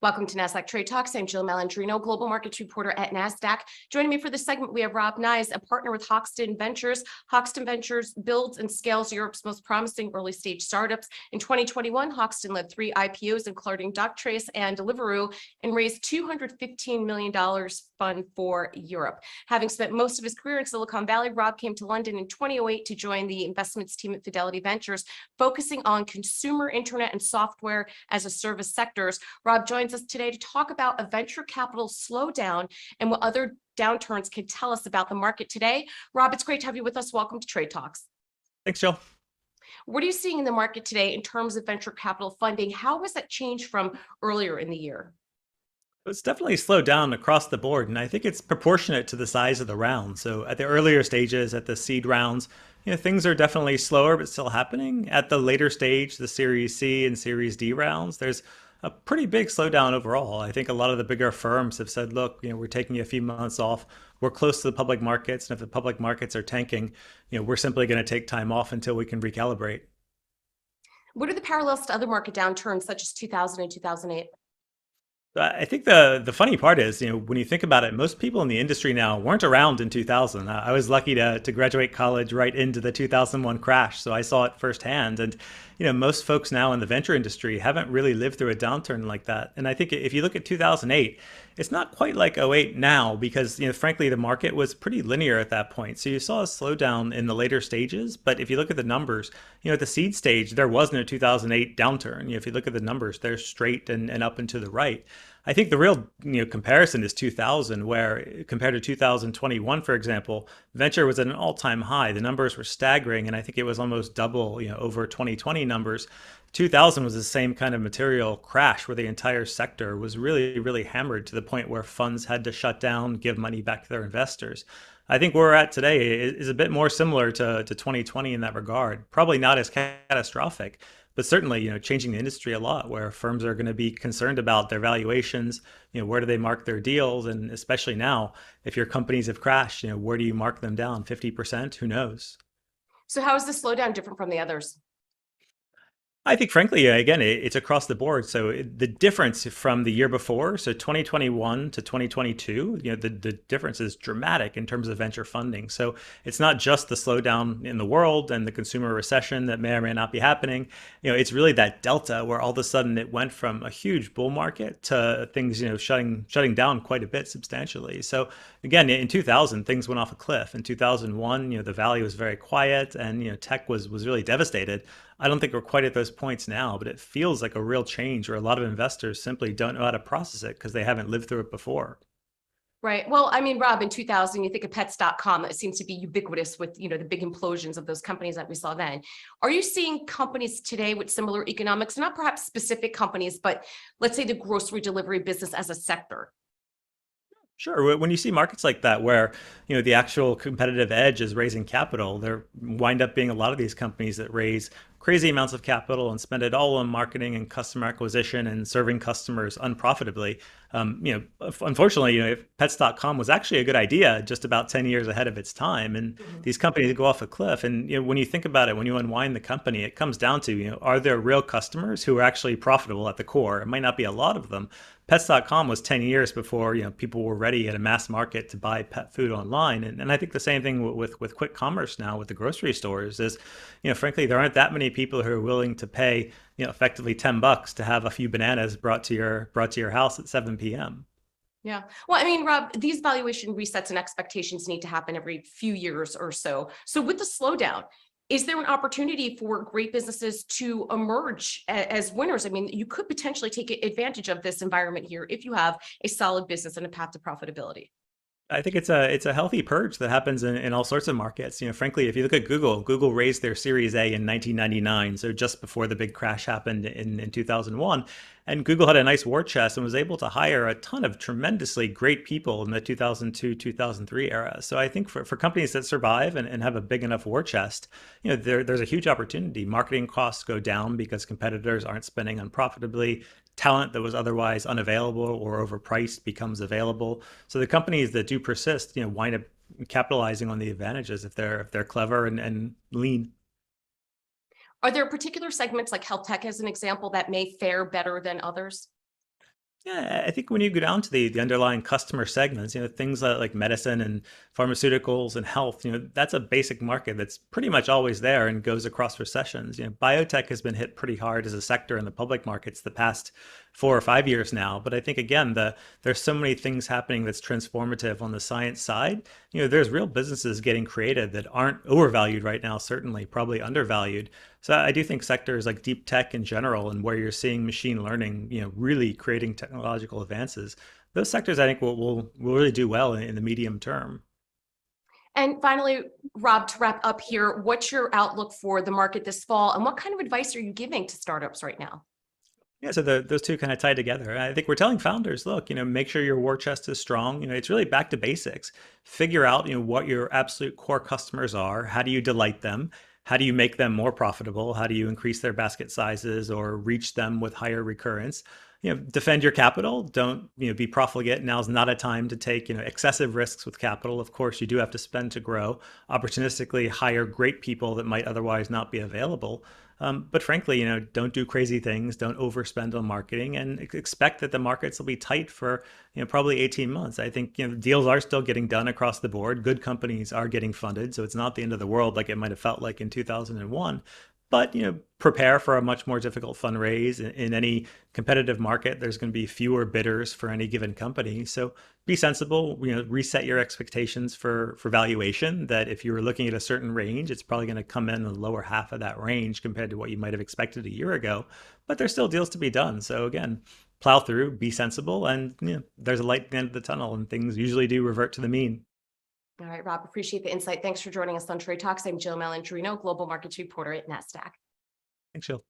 Welcome to Nasdaq Trade Talks. I'm Jill Malandrino, global markets reporter at Nasdaq. Joining me for this segment, we have Rob Kniaz, a partner with Hoxton Ventures. Hoxton Ventures builds and scales Europe's most promising early stage startups. In 2021, Hoxton led 3 IPOs, including Doctrace and Deliveroo, and raised $215 million fund for Europe. Having spent most of his career in Silicon Valley, Rob came to London in 2008 to join the investments team at Fidelity Ventures, focusing on consumer internet and software as a service sectors. Rob joins us today to talk about a venture capital slowdown and what other downturns can tell us about the market today. Rob, it's great to have you with us. Welcome to Trade Talks. Thanks, Jill. What are you seeing in the market today in terms of venture capital funding? How has that changed from earlier in the year? It's definitely slowed down across the board, and I think it's proportionate to the size of the round. So at the earlier stages, at the seed rounds, things are definitely slower, but still happening. At the later stage, the Series C and Series D rounds, there's a pretty big slowdown overall. I think a lot of the bigger firms have said, look, we're taking a few months off. We're close to the public markets. And if the public markets are tanking, we're simply going to take time off until we can recalibrate. What are the parallels to other market downturns such as 2000 and 2008? I think the funny part is, when you think about it, most people in the industry now weren't around in 2000. I was lucky to graduate college right into the 2001 crash, so I saw it firsthand. And most folks now in the venture industry haven't really lived through a downturn like that. And I think if you look at 2008, it's not quite like '08 now because, frankly, the market was pretty linear at that point. So you saw a slowdown in the later stages. But if you look at the numbers, at the seed stage, there was no 2008 downturn. If you look at the numbers, they're straight and up and to the right. I think the real comparison is 2000, where compared to 2021, for example, venture was at an all-time high. The numbers were staggering, and I think it was almost double over 2020 numbers. 2000 was the same kind of material crash where the entire sector was really, really hammered to the point where funds had to shut down, give money back to their investors. I think where we're at today is a bit more similar to 2020 in that regard. Probably not as catastrophic, but certainly, changing the industry a lot, where firms are going to be concerned about their valuations, where do they mark their deals? And especially now, if your companies have crashed, where do you mark them down? 50%? Who knows? So how is the slowdown different from the others? I think, frankly, again, it's across the board. So the difference from the year before, so 2021 to 2022, the difference is dramatic in terms of venture funding. So it's not just the slowdown in the world and the consumer recession that may or may not be happening. It's really that delta where all of a sudden it went from a huge bull market to things, shutting down quite a bit substantially. So again, in 2000, things went off a cliff. In 2001, the valley was very quiet and, tech was really devastated. I don't think we're quite at those points now, but it feels like a real change where a lot of investors simply don't know how to process it because they haven't lived through it before. Right. Well, I mean, Rob, in 2000, you think of pets.com, that seems to be ubiquitous with, the big implosions of those companies that we saw then. Are you seeing companies today with similar economics, not perhaps specific companies, but let's say the grocery delivery business as a sector? Sure. When you see markets like that, where the actual competitive edge is raising capital, there wind up being a lot of these companies that raise crazy amounts of capital and spend it all on marketing and customer acquisition and serving customers unprofitably. Unfortunately, if Pets.com was actually a good idea just about 10 years ahead of its time, and these companies go off a cliff. And when you think about it, when you unwind the company, it comes down to are there real customers who are actually profitable at the core? It might not be a lot of them. Pets.com was 10 years before people were ready at a mass market to buy pet food online. And I think the same thing with quick commerce now with the grocery stores is, frankly, there aren't that many people who are willing to pay, effectively $10 to have a few bananas brought to your house at 7 p.m. Yeah. Well, I mean, Rob, these valuation resets and expectations need to happen every few years or so. So with the slowdown, is there an opportunity for great businesses to emerge as winners? I mean, you could potentially take advantage of this environment here if you have a solid business and a path to profitability. I think it's a healthy purge that happens in all sorts of markets. Frankly, if you look at Google raised their Series A in 1999, so just before the big crash happened in 2001. And Google had a nice war chest and was able to hire a ton of tremendously great people in the 2002, 2003 era. So I think for companies that survive and have a big enough war chest, there's a huge opportunity. Marketing costs go down because competitors aren't spending unprofitably. Talent that was otherwise unavailable or overpriced becomes available. So the companies that do persist, wind up capitalizing on the advantages if they're clever and lean. Are there particular segments like health tech as an example that may fare better than others? Yeah, I think when you go down to the underlying customer segments, things like medicine and pharmaceuticals and health, that's a basic market that's pretty much always there and goes across recessions. Biotech has been hit pretty hard as a sector in the public markets the past 4 or 5 years now. But I think again, there's so many things happening that's transformative on the science side. There's real businesses getting created that aren't overvalued right now, certainly, probably undervalued. So I do think sectors like deep tech in general, and where you're seeing machine learning, really creating technological advances, those sectors I think will really do well in the medium term. And finally, Rob, to wrap up here, what's your outlook for the market this fall, and what kind of advice are you giving to startups right now? Yeah, so those two kind of tie together. I think we're telling founders, look, make sure your war chest is strong. It's really back to basics. Figure out, what your absolute core customers are. How do you delight them? How do you make them more profitable? How do you increase their basket sizes or reach them with higher recurrence? Defend your capital. Don't, be profligate. Now's not a time to take, excessive risks with capital. Of course, you do have to spend to grow. Opportunistically hire great people that might otherwise not be available. But frankly, don't do crazy things, don't overspend on marketing, and expect that the markets will be tight for, probably 18 months. I think, deals are still getting done across the board. Good companies are getting funded, so it's not the end of the world like it might have felt like in 2001. But, prepare for a much more difficult fundraise. In any competitive market, there's going to be fewer bidders for any given company. So be sensible, reset your expectations for valuation, that if you were looking at a certain range, it's probably going to come in the lower half of that range compared to what you might have expected a year ago. But there's still deals to be done. So again, plow through, be sensible, and there's a light at the end of the tunnel, and things usually do revert to the mean. All right, Rob, appreciate the insight. Thanks for joining us on Trade Talks. I'm Jill Malandrino, Global Markets Reporter at Nasdaq. Thanks, Jill.